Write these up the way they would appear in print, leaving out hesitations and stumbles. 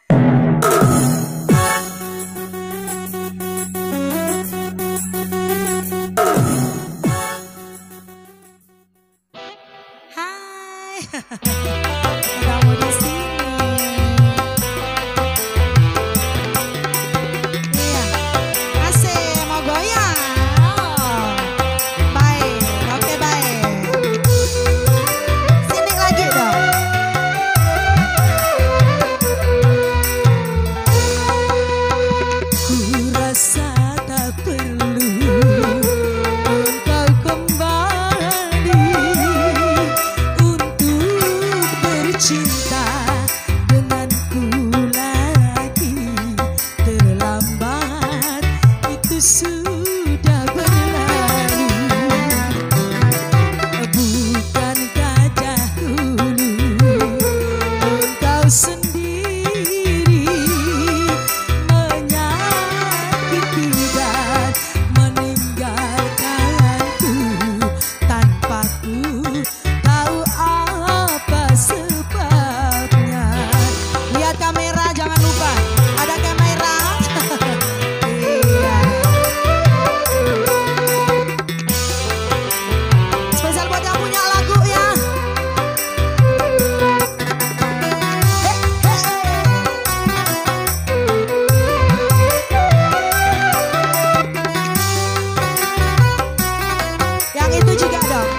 Hai, kamu di sini. Iya, asik mau goyang. Baik, oke baik. Sini lagi dong. Ku rasa tak perlu engkau kembali untuk bercinta denganku lagi. Terlambat itu sudah berlalu. Bukankah dahulu engkau sendiri menyakiti dan meninggalkanku tanpa ku tahu apa sebabnya. Lihat kamera, jangan lupa ada kamera. Iya. Spesial buat yang punya lagu ya. Yang itu juga dong.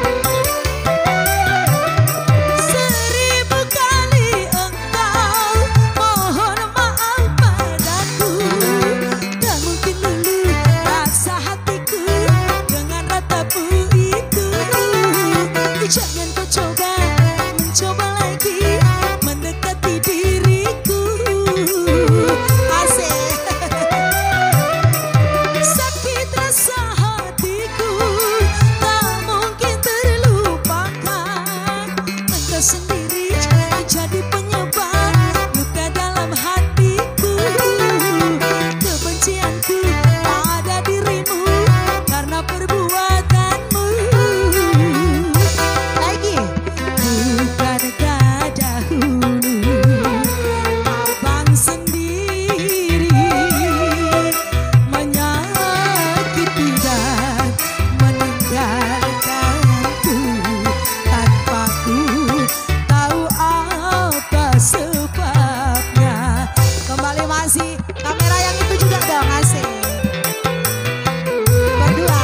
Seribu kali engkau mohon maaf padaku. Tak mungkin dulu rasa hatiku dengan ratapu itu. Jangan kau coba mencoba lagi mendekati diriku. Asik. Sakit rasa hatiku tak mungkin terlupakan. Engkau sendiri jadi penyebab luka dalam hatiku. Kebencianku pada dirimu karena perbuatanmu. Lagi. Bukankah dahulu abang sendiri menyakiti dan meninggalkanku tanpa ku tahu apa sebabnya. Kembali masih kamera yang itu juga dong, asik. Berdua.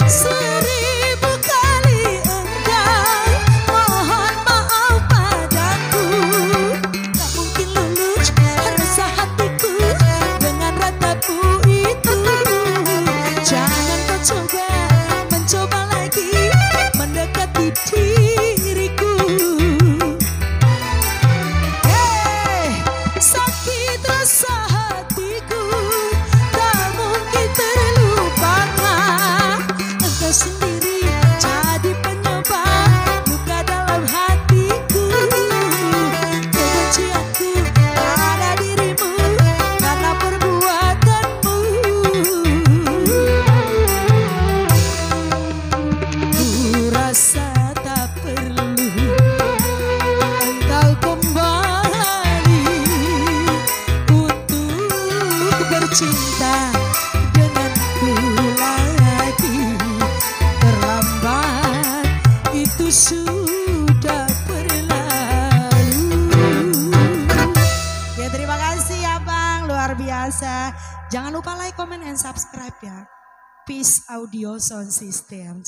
Seribu kali engkau mohon maaf padaku. Tak mungkin lulus rasa hatiku dengan ratapu itu. Jangan kau coba mencoba lagi mendekati diriku. Sakit rasa hatiku tak mungkin terlupakan. Engkau sendiri jadi penyebab luka dalam hatiku. Kebencianku pada dirimu karena perbuatanmu. Ku rasa tak perlu engkau kembali untuk bercinta denganku lagi. Terlambat itu sudah berlalu. Ya terima kasih ya Bang, luar biasa. Jangan lupa like, comment, and subscribe ya. Peace Audio Sound System.